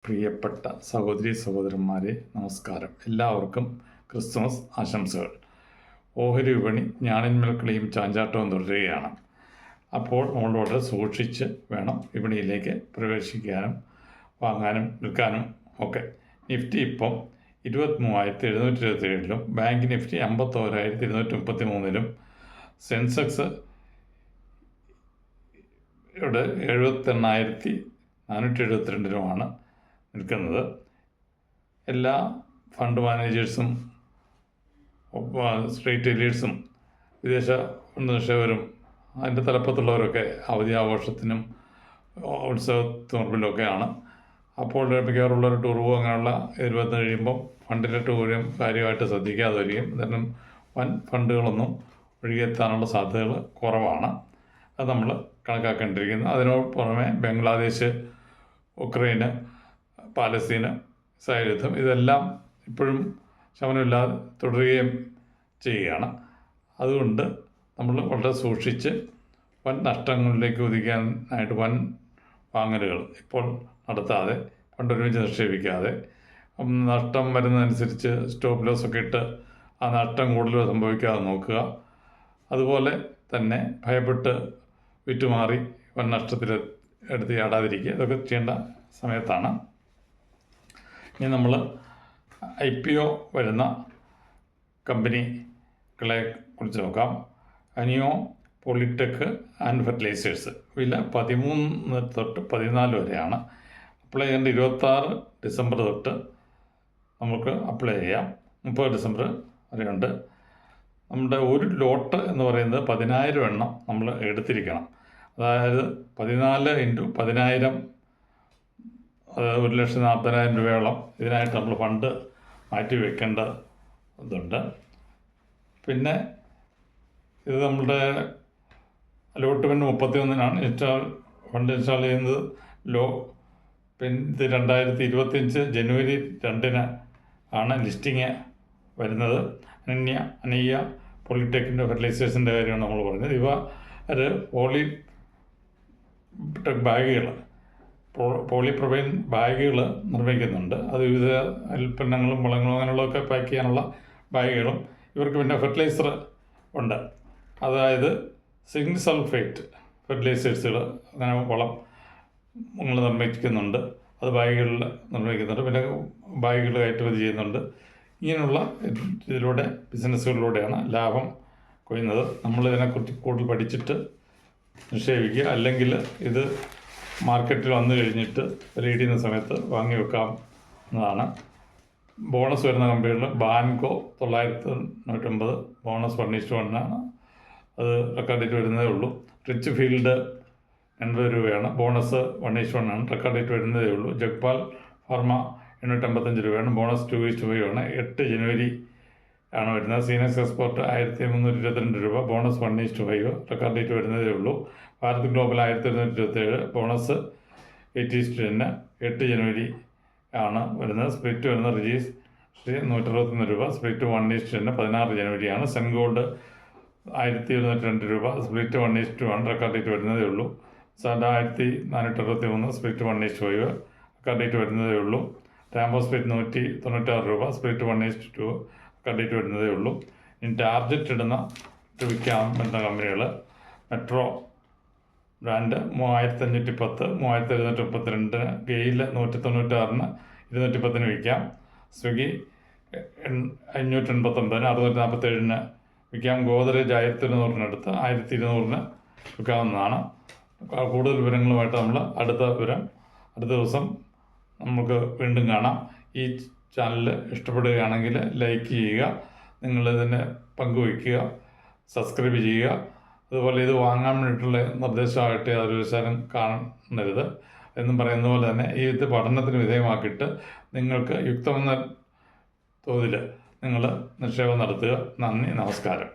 പ്രിയപ്പെട്ട സഹോദരി സഹോദരന്മാരെ, നമസ്കാരം. എല്ലാവർക്കും ക്രിസ്മസ് ആശംസകൾ. ഓഹരി വിപണി ഞാണിന്മേൽക്കളിയും ചാഞ്ചാട്ടവും തുടരുകയാണ്. അപ്പോൾ നമ്മൾ വളരെ സൂക്ഷിച്ച് വേണം വിപണിയിലേക്ക് പ്രവേശിക്കാനും വാങ്ങാനും വിൽക്കാനും ഒക്കെ. നിഫ്റ്റി ഇപ്പം 23,727 ബാങ്ക് നിഫ്റ്റി 51,233 സെൻസെക്സ് 78,472 നിൽക്കുന്നത്. എല്ലാ ഫണ്ട് മാനേജേഴ്സും സ്ട്രീറ്റ് എലീഡ്സും വിദേശ നിക്ഷേപകരും അതിൻ്റെ തലപ്പത്തുള്ളവരൊക്കെ അവധി ആഘോഷത്തിനും ഉത്സവത്തിനുറപ്പിലൊക്കെയാണ്. അപ്പോൾ മിക്കവാറുള്ളൊരു ടൂർ പോകും. അങ്ങനെയുള്ള ഇരുപത്തി കഴിയുമ്പം ഫണ്ടിൻ്റെ ടൂരും കാര്യമായിട്ട് ശ്രദ്ധിക്കാതെ വരികയും കാരണം വൻ ഫണ്ടുകളൊന്നും ഒഴുകിയെത്താനുള്ള സാധ്യതകൾ കുറവാണ്. അത് നമ്മൾ കണക്കാക്കേണ്ടിയിരിക്കുന്നു. അതിനോട് പുറമെ ബംഗ്ലാദേശ്, ഉക്രൈന്, പാലസ്തീന്, ഇസ്രായേൽ യുദ്ധം ഇതെല്ലാം ഇപ്പോഴും ശമനമില്ലാതെ തുടരുകയും ചെയ്യുകയാണ്. അതുകൊണ്ട് നമ്മൾ വളരെ സൂക്ഷിച്ച് വൻ നഷ്ടങ്ങളിലേക്ക് ഒതുക്കാനായിട്ട് വൻ വാങ്ങലുകൾ ഇപ്പോൾ നടത്താതെ ഫണ്ടൊരുമിച്ച് നിക്ഷേപിക്കാതെ നഷ്ടം വരുന്നതനുസരിച്ച് സ്റ്റോപ്പ് ലോസ് ഒക്കെ ഇട്ട് ആ നഷ്ടം കൂടുതൽ സംഭവിക്കാതെ നോക്കുക. അതുപോലെ തന്നെ ഭയപ്പെട്ട് വിറ്റുമാറി വൻ നഷ്ടത്തിൽ എടുത്ത് ചാടാതിരിക്കുക. ഇതൊക്കെ ചെയ്യേണ്ട സമയത്താണ്. ഇനി നമ്മൾ IPO വരുന്ന കമ്പനികളെ കുറിച്ച് നോക്കാം. അനിയോ, പോളിടെക് ആൻഡ് ഫെർട്ടിലൈസേഴ്സ് വില 13 തൊട്ട് 14 വരെയാണ്. അപ്ലൈ ചെയ്യേണ്ട 26 ഡിസംബർ തൊട്ട് നമുക്ക് അപ്ലൈ ചെയ്യാം. 30 ഡിസംബർ വരെയുണ്ട്. നമ്മുടെ ഒരു ലോട്ട് എന്ന് പറയുന്നത് 10,000 എണ്ണം നമ്മൾ എടുത്തിരിക്കണം. അതായത് 14 × 10,000 1,40,000 രൂപയോളം ഇതിനായിട്ട് നമ്മൾ ഫണ്ട് മാറ്റി വെക്കേണ്ടതുണ്ട്. പിന്നെ ഇത് നമ്മുടെ അലോട്ട്മെൻറ്റ് 31-നാണ് ഫണ്ട് ഇൻസ്റ്റാൾ ചെയ്യുന്നത്. പിന്നെ ഇത് 2025 ജനുവരി 2-ന് ആണ് ലിസ്റ്റിങ് വരുന്നത്. അനയ്യ പോളിടെക്കിൻ്റെ ഫെർട്ടിലൈസേഴ്സിൻ്റെ കാര്യമാണ് നമ്മൾ പറഞ്ഞത്. ഇവ ഒരു പോളിപ്രൊപൈൻ ബാഗുകൾ നിർമ്മിക്കുന്നുണ്ട്. അത് വിവിധ ഉൽപ്പന്നങ്ങളും വളങ്ങളും അങ്ങനെയുള്ളതൊക്കെ പാക്ക് ചെയ്യാനുള്ള ബാഗുകളും. ഇവർക്ക് പിന്നെ ഫെർട്ടിലൈസർ ഉണ്ട്. അതായത് സിങ്ക് സൾഫേറ്റ് ഫെർട്ടിലൈസേഴ്സുകൾ അങ്ങനെ വളം നിങ്ങൾ നിർമ്മിക്കുന്നുണ്ട്. അത് ബാഗുകളിൽ നിർമ്മിക്കുന്നുണ്ട്. പിന്നെ ബാഗുകൾ കയറ്റുമതി ചെയ്യുന്നുണ്ട്. ഇങ്ങനെയുള്ള ബിസിനസ്സുകളിലൂടെയാണ് ലാഭം കൊയ്യുന്നത്. നമ്മളിതിനെക്കുറിച്ച് കൂടുതൽ പഠിച്ചിട്ട് നിക്ഷേപിക്കുക. അല്ലെങ്കിൽ ഇത് മാർക്കറ്റിൽ വന്നു കഴിഞ്ഞിട്ട് റീഡ് ചെയ്യുന്ന സമയത്ത് വാങ്ങി വെക്കാവുന്നതാണ്. ബോണസ് വരുന്ന കമ്പനികളിൽ ബാൻകോ 999 ബോണസ് 1:1 ആണ്. അത് റെക്കോർഡ് ഡേറ്റ് വരുന്നതേ ഉള്ളൂ. റിച്ച് ഫീൽഡ് 80 രൂപയാണ്. ബോണസ് 1:1 ആണ്. റെക്കോർഡ് ഡേറ്റ് വരുന്നതേ ഉള്ളൂ. ജഗ്പാൽ ഫാർമ 855 രൂപയാണ്. ബോണസ് 2:5 ആണ്. 8 ജനുവരി ആണ് വരുന്നത്. സീനക്സ് എക്സ്പോർട്ട് 1,322 രൂപ. ബോണസ് 1:5. റെക്കോർഡ് ഡേറ്റ് വരുന്നതേ ഉള്ളൂ. ഭാരത് ഗ്ലോബൽ 1,127. ബോണസ് 8:10. 8 ജനുവരി ആണ് വരുന്നത്. സ്പ്ലിറ്റ് വരുന്നത് റിജീസ് 161 രൂപ. സ്പ്ലിറ്റ് 1:10. 16 ജനുവരിയാണ്. സെൻഗോൾഡ് 1,202 രൂപ. സ്പ്ലിറ്റ് 1:1. റെക്കോർഡ് ഡേറ്റ് വരുന്നതേ ഉള്ളൂ. സാഡ 1,463. സ്പ്ലിറ്റ് 1:5. റെക്കോർഡ് ഡേറ്റ് വരുന്നതേ ഉള്ളൂ. റാംബോ സ്പ്ലിറ്റ് 196 രൂപ. സ്പ്ലിറ്റ് 1:2. റെക്കോർഡ് ഡേറ്റ് വരുന്നതേ ഉള്ളൂ. ഇനി ടാർജറ്റ് ഇടുന്ന വിൽക്കാൻ പറ്റുന്ന കമ്പനികൾ മെട്രോ ബ്രാൻഡ് 3,510, 3,732. ഗെയിൽ 196, 210 വിൽക്കാം. സ്വിഗ്ഗി 589, 647 വിൽക്കാം. ഗോദ്രേജ് 1,200 1,200 വിൽക്കാവുന്നതാണ്. കൂടുതൽ വിവരങ്ങളുമായിട്ട് നമ്മൾ അടുത്ത ദിവസം നമുക്ക് വീണ്ടും കാണാം. ഈ ചാനൽ ഇഷ്ടപ്പെടുകയാണെങ്കിൽ ലൈക്ക് ചെയ്യുക, നിങ്ങളിതിനെ പങ്കുവയ്ക്കുക, സബ്സ്ക്രൈബ് ചെയ്യുക. അതുപോലെ ഇത് വാങ്ങാൻ വേണ്ടിയിട്ടുള്ള നിർദ്ദേശമായിട്ട് യാതൊരു വിചാരം കാണരുത് എന്നും പറയുന്ന പോലെ തന്നെ ഇത് പഠനത്തിന് വിധേയമാക്കിയിട്ട് നിങ്ങൾക്ക് യുക്തമെന്ന തോതിൽ നിങ്ങൾ നിക്ഷേപം നടത്തുക. നന്ദി, നമസ്കാരം.